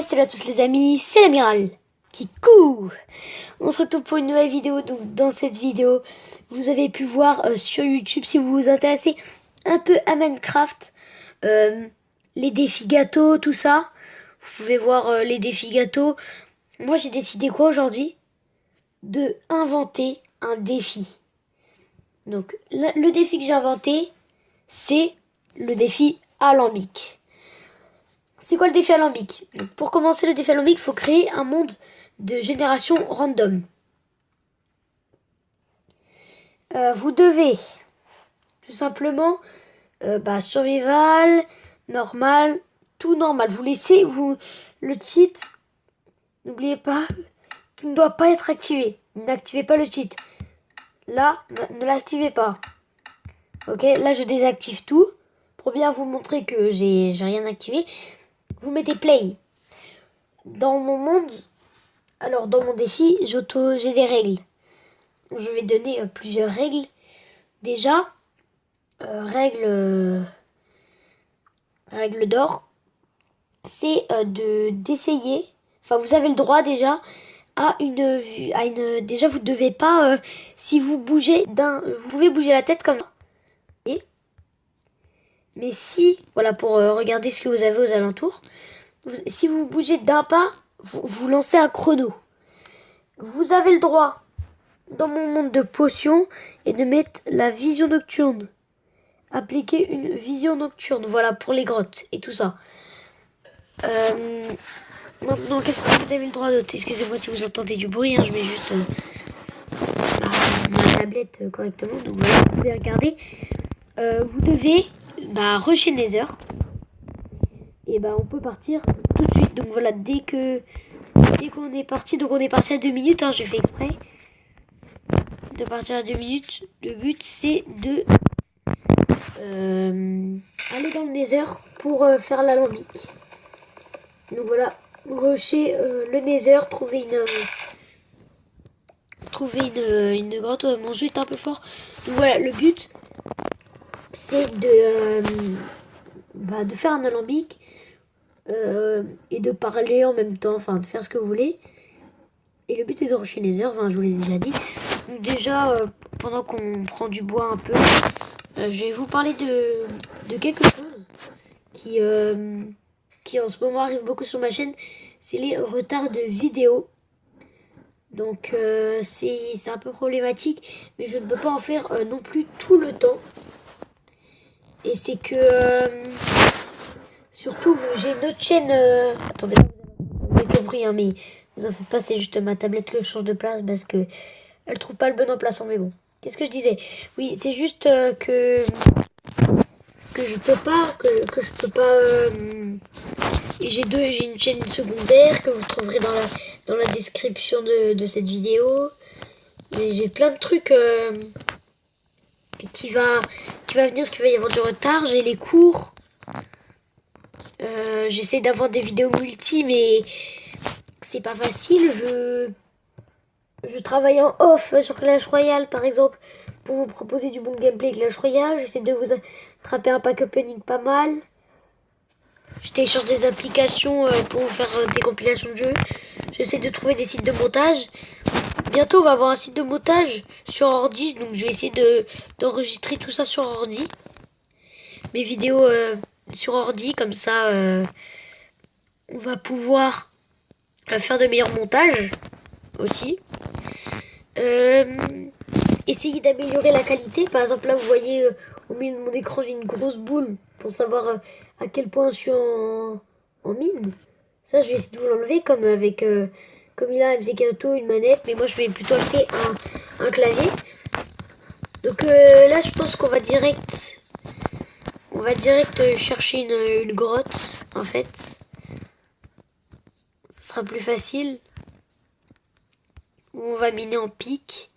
Salut à tous les amis, c'est l'amiral qui court. On se retrouve pour une nouvelle vidéo. Donc dans cette vidéo, vous avez pu voir sur YouTube, si vous vous intéressez un peu à Minecraft, les défis gâteaux, tout ça. Vous pouvez voir les défis gâteaux. Moi j'ai décidé quoi aujourd'hui? De inventer un défi. Donc le défi que j'ai inventé, c'est le défi alambic. C'est quoi le défi alambic? Pour commencer le défi alambic, il faut créer un monde de génération random. Vous devez tout simplement survival, normal, tout normal. Vous laissez le cheat, n'oubliez pas qu'il ne doit pas être activé. N'activez pas le cheat. Là, ne l'activez pas. Ok, là je désactive tout pour bien vous montrer que j'ai rien activé. Vous mettez play. Dans mon monde, alors dans mon défi, j'ai des règles. Je vais donner plusieurs règles. Déjà, règle d'or, c'est d'essayer. Enfin, vous avez le droit déjà à une vue, déjà vous devez pas, si vous bougez vous pouvez bouger la tête comme ça. Mais si, voilà, pour regarder ce que vous avez aux alentours, si vous bougez d'un pas, vous lancez un chrono. Vous avez le droit, dans mon monde de potions, et de mettre la vision nocturne. Appliquer une vision nocturne, voilà, pour les grottes et tout ça. Maintenant, qu'est-ce que vous avez le droit de noter? Excusez-moi si vous entendez du bruit, hein, je mets juste ma tablette correctement. Donc voilà, vous pouvez regarder. Vous devez rusher Nether. Et on peut partir tout de suite. Donc voilà, dès qu'on est parti, donc on est parti à 2 minutes, hein, j'ai fait exprès de partir à 2 minutes. Le but c'est de aller dans le Nether pour faire l'alambic. Donc voilà, rusher le Nether, trouver une grotte. Mon jeu est un peu fort. Donc voilà, le but c'est de faire un alambic et de parler en même temps, enfin de faire ce que vous voulez. Et le but est de rusher Nether, enfin je vous l'ai déjà dit. Donc déjà, pendant qu'on prend du bois un peu, je vais vous parler de quelque chose qui en ce moment arrive beaucoup sur ma chaîne. C'est les retards de vidéos. Donc c'est un peu problématique, mais je ne peux pas en faire non plus tout le temps. Et c'est que surtout j'ai une autre chaîne. Attendez, vous avez compris, hein, mais vous en faites pas, c'est juste ma tablette que je change de place parce que elle trouve pas le bon emplacement. Mais bon, qu'est-ce que je disais? Oui, c'est juste que je peux pas, que je peux pas. Et j'ai une chaîne secondaire que vous trouverez dans la description de cette vidéo. J'ai plein de trucs qui va venir, qui va y avoir du retard. J'ai les cours. J'essaie d'avoir des vidéos multi, mais c'est pas facile. Je travaille en off sur Clash Royale, par exemple, pour vous proposer du bon gameplay Clash Royale. J'essaie de vous attraper un pack opening pas mal. Je télécharge des applications pour vous faire des compilations de jeux. J'essaie de trouver des sites de montage. Bientôt, on va avoir un site de montage sur ordi. Donc, je vais essayer d'enregistrer tout ça sur ordi. Mes vidéos sur ordi, comme ça, on va pouvoir faire de meilleurs montages aussi. Essayer d'améliorer la qualité. Par exemple, là, vous voyez au milieu de mon écran, j'ai une grosse boule pour savoir à quel point je suis en mine. Ça, je vais essayer de vous l'enlever comme avec comme il a MZKauto, une manette, mais moi je vais plutôt acheter un clavier. Donc là, je pense qu'on va direct chercher une grotte, en fait. Ça sera plus facile. On va miner en pic.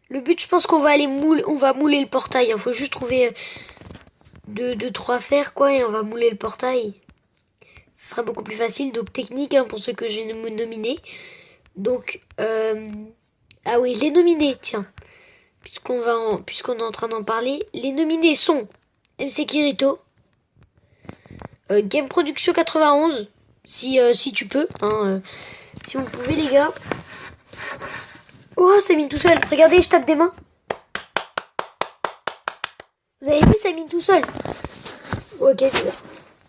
Le but, je pense qu'on va aller mouler le portail. Il faut juste trouver 2-3 fers, quoi, et on va mouler le portail. Ce sera beaucoup plus facile. Donc technique, hein, pour ceux que j'ai nominés. Donc, ah oui, les nominés, tiens. Puisqu'on est en train d'en parler. Les nominés sont MC Kirito, Game Production 91, Si tu peux, hein, si vous pouvez les gars. Oh, ça mine tout seul. Regardez, je tape des mains. Vous avez vu, ça mine tout seul. Ok, bizarre.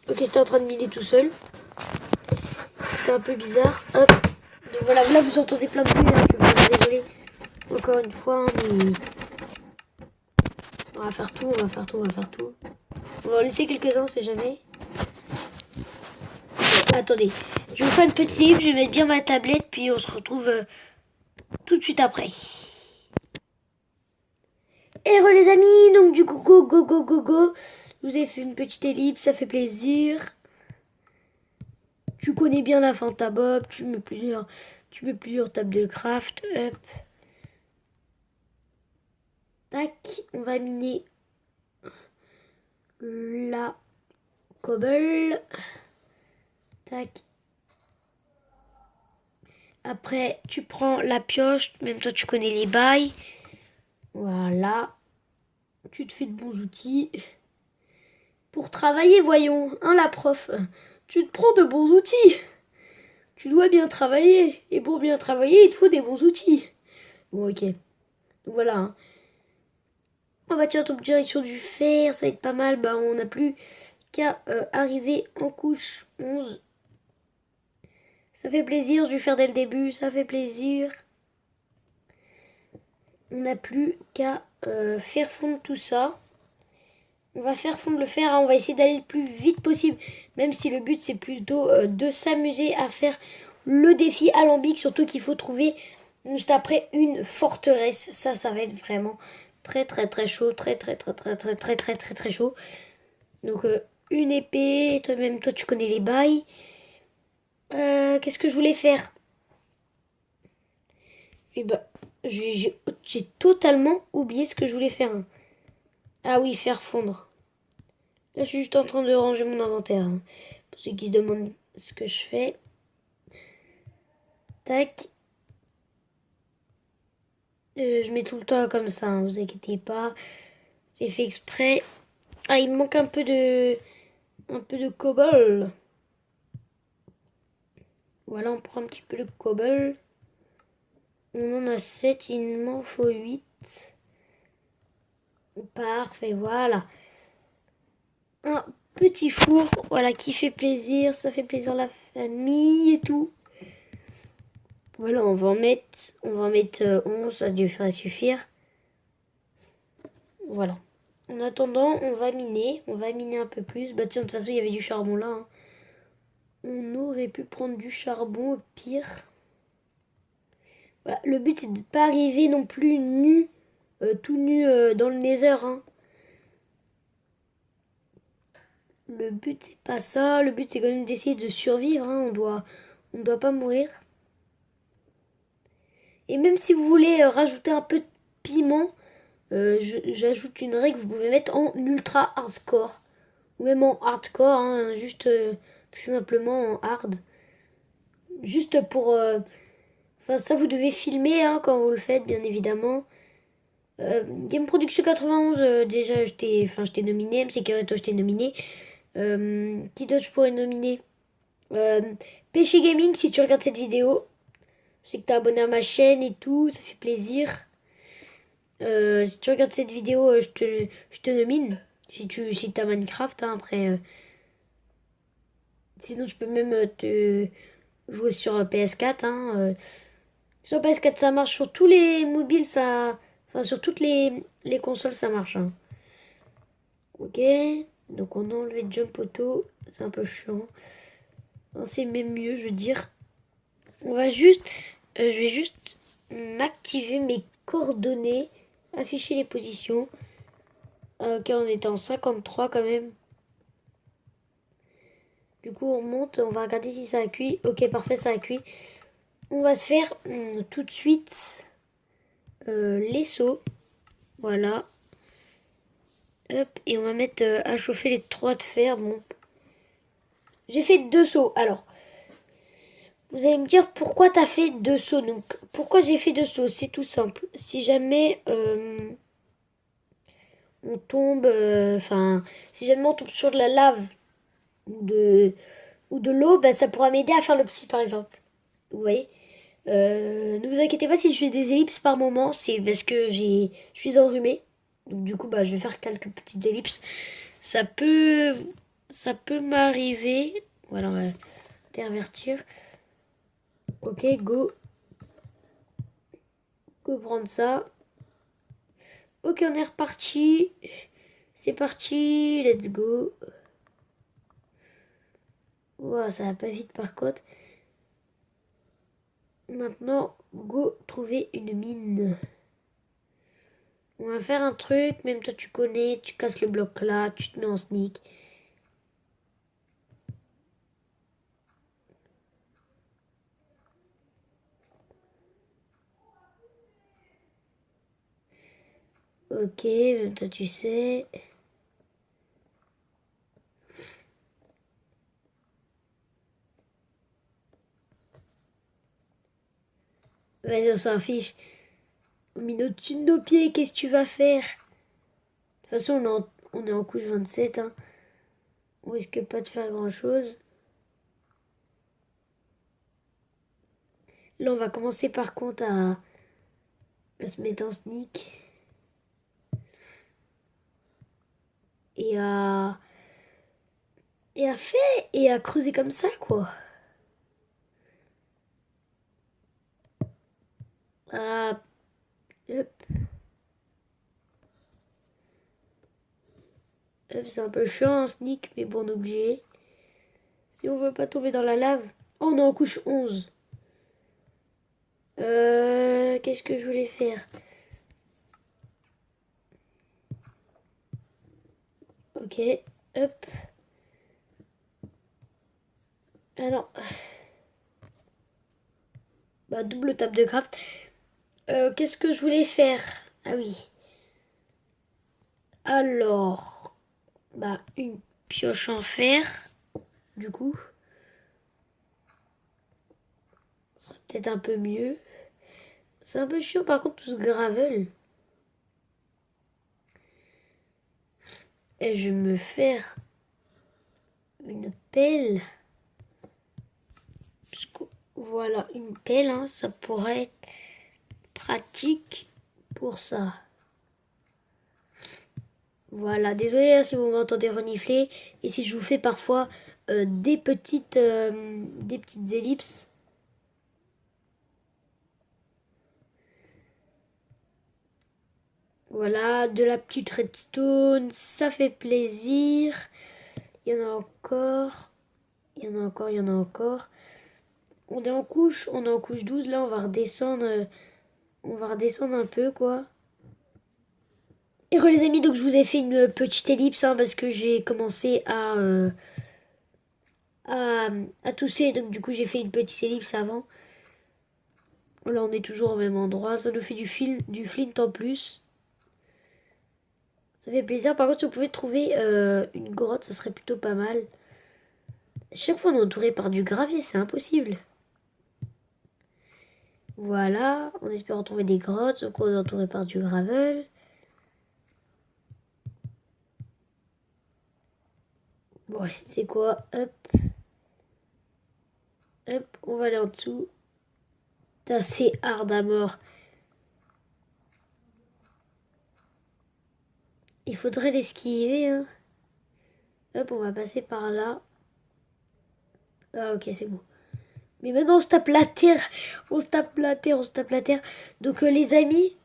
Ok, c'était en train de miner tout seul. C'était un peu bizarre. Hop. Donc voilà, là vous entendez plein de bruit. Hein. Je suis vraiment désolée. Encore une fois, hein, mais... On va faire tout, on va faire tout, on va faire tout. On va en laisser quelques-uns, on sait jamais. Attendez, je vais vous faire une petite équipe, je vais mettre bien ma tablette, puis on se retrouve tout de suite après. Hello les amis, donc du coup, go. Je vous ai fait une petite ellipse, ça fait plaisir. Tu connais bien la Fanta Bob, tu mets plusieurs tables de craft. Hop. Tac, on va miner la cobble. Tac. Après, tu prends la pioche, même toi tu connais les bails. Voilà. Tu te fais de bons outils. Pour travailler, voyons, hein la prof. Tu te prends de bons outils. Tu dois bien travailler. Et pour bien travailler, il te faut des bons outils. Bon, ok. Donc voilà. Hein. On va tirer en direction du fer, ça va être pas mal. Bah, on n'a plus qu'à arriver en couche 11. Ça fait plaisir du faire dès le début, ça fait plaisir. On n'a plus qu'à faire fondre tout ça. On va faire fondre le fer, hein. On va essayer d'aller le plus vite possible. Même si le but c'est plutôt de s'amuser à faire le défi alambic. Surtout qu'il faut trouver juste après une forteresse. Ça va être vraiment très chaud. Très chaud. Donc une épée, toi-même, toi tu connais les bails. Qu'est-ce que je voulais faire? Eh ben, j'ai totalement oublié ce que je voulais faire. Hein. Ah oui, faire fondre. Là, je suis juste en train de ranger mon inventaire. Hein, pour ceux qui se demandent ce que je fais. Tac. Je mets tout le temps comme ça, hein, vous inquiétez pas. C'est fait exprès. Ah, il me manque un peu de cobble. Voilà, on prend un petit peu de cobble. On en a 7, il m'en faut 8. Parfait, voilà. Un petit four, voilà, qui fait plaisir. Ça fait plaisir à la famille et tout. Voilà, on va en mettre 11, ça devrait suffire. Voilà. En attendant, on va miner un peu plus. Bah tiens, de toute façon, il y avait du charbon là. Hein. On aurait pu prendre du charbon au pire. Voilà. Le but, c'est de ne pas arriver non plus nu, tout nu dans le nether. Hein. Le but, c'est pas ça. Le but, c'est quand même d'essayer de survivre. Hein. On doit pas mourir. Et même si vous voulez rajouter un peu de piment, j'ajoute une règle, vous pouvez mettre en ultra hardcore. Ou même en hardcore, hein, juste tout simplement en hard. Juste pour... Enfin, ça, vous devez filmer hein, quand vous le faites, bien évidemment. Game Production 91, déjà, je t'ai nominé. MC Carreto, je t'ai nominé. Qui d'autre je pourrais nominer Péché Gaming, si tu regardes cette vidéo. Je sais que t'es abonné à ma chaîne et tout, ça fait plaisir. Si tu regardes cette vidéo, je te nomine. Si t'as Minecraft, hein, après. Sinon, tu peux même te jouer sur PS4. Hein, sur PS4, ça marche. Sur tous les mobiles, ça. Enfin, sur toutes les consoles, ça marche. Hein. Ok. Donc, on a enlevé Jump Auto. C'est un peu chiant. Enfin, c'est même mieux, je veux dire. On va juste. Je vais juste m'activer mes coordonnées. Afficher les positions. Ok, on était en 53 quand même. Du coup, on monte, on va regarder si ça a cuit. Ok, parfait, ça a cuit. On va se faire tout de suite les seaux. Voilà. Hop, et on va mettre à chauffer les 3 de fer. Bon. J'ai fait 2 seaux. Alors, vous allez me dire pourquoi t'as fait 2 seaux. Donc, pourquoi j'ai fait 2 seaux? C'est tout simple. Si jamais on tombe... Enfin, si jamais on tombe sur de la lave de ou de l'eau, bah, ça pourra m'aider à faire le psy par exemple. Vous voyez? Ne vous inquiétez pas si je fais des ellipses par moment, c'est parce que je suis enrhumé. Donc du coup, bah, je vais faire quelques petites ellipses. Ça peut, ça peut m'arriver. Voilà, on va intervertir. Ok, go. Go prendre ça. Ok, on est reparti. C'est parti, let's go. Wow, ça va pas vite par contre. Maintenant, go trouver une mine. On va faire un truc, même toi tu connais, tu casses le bloc là, tu te mets en sneak. Ok, même toi tu sais. Vas-y, on s'en fiche. On met au-dessus de nos pieds, qu'est-ce que tu vas faire? De toute façon, on est en couche 27, hein. On risque pas de faire grand-chose. Là, on va commencer par contre à se mettre en sneak. Et à... Et à faire... Et à creuser comme ça, quoi. Ah, hop. Hop, c'est un peu chiant en sneak, mais bon, on est obligé. Si on veut pas tomber dans la lave. Oh, on est en couche 11. Qu'est-ce que je voulais faire? Ok, hop. Ah non. Bah, double table de craft. Qu'est-ce que je voulais faire? Ah oui. Alors, bah, une pioche en fer, du coup. Ce serait peut-être un peu mieux. C'est un peu chiant, par contre, tout ce gravel. Et je vais me faire une pelle. Voilà, une pelle, hein, ça pourrait être pratique pour ça. Voilà, désolé hein, si vous m'entendez renifler et si je vous fais parfois des petites ellipses. Voilà, de la petite redstone, ça fait plaisir. Il y en a encore, il y en a encore, il y en a encore. On est en couche 12, là on va redescendre un peu quoi. Et re les amis, donc je vous ai fait une petite ellipse hein, parce que j'ai commencé à tousser, donc du coup j'ai fait une petite ellipse avant. Là on est toujours au même endroit, ça nous fait du flint en plus. Ça fait plaisir, par contre si vous pouvez trouver une grotte, ça serait plutôt pas mal. Chaque fois on est entouré par du gravier, c'est impossible. Voilà, on espère trouver des grottes, donc on est entouré par du gravel. Bon, c'est quoi? Hop. Hop, on va aller en dessous. Putain, c'est hard à mort. Il faudrait l'esquiver, hein. Hop, on va passer par là. Ah, ok, c'est bon. Mais maintenant, on se tape la terre. On se tape la terre, on se tape la terre. Donc, les amis,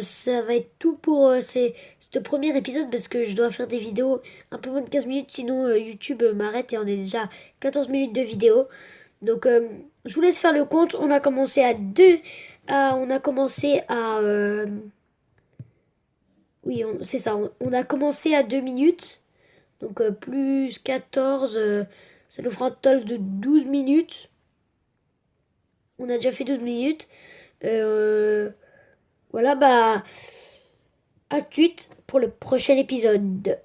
ça va être tout pour ce premier épisode parce que je dois faire des vidéos un peu moins de 15 minutes. Sinon, YouTube m'arrête et on est déjà 14 minutes de vidéo. Donc, je vous laisse faire le compte. On a commencé à 2. On a commencé à. Oui, c'est ça. On a commencé à 2 minutes. Donc, plus 14. Ça nous fera un total de 12 minutes. On a déjà fait 12 minutes. Voilà, bah. À tout de suite pour le prochain épisode.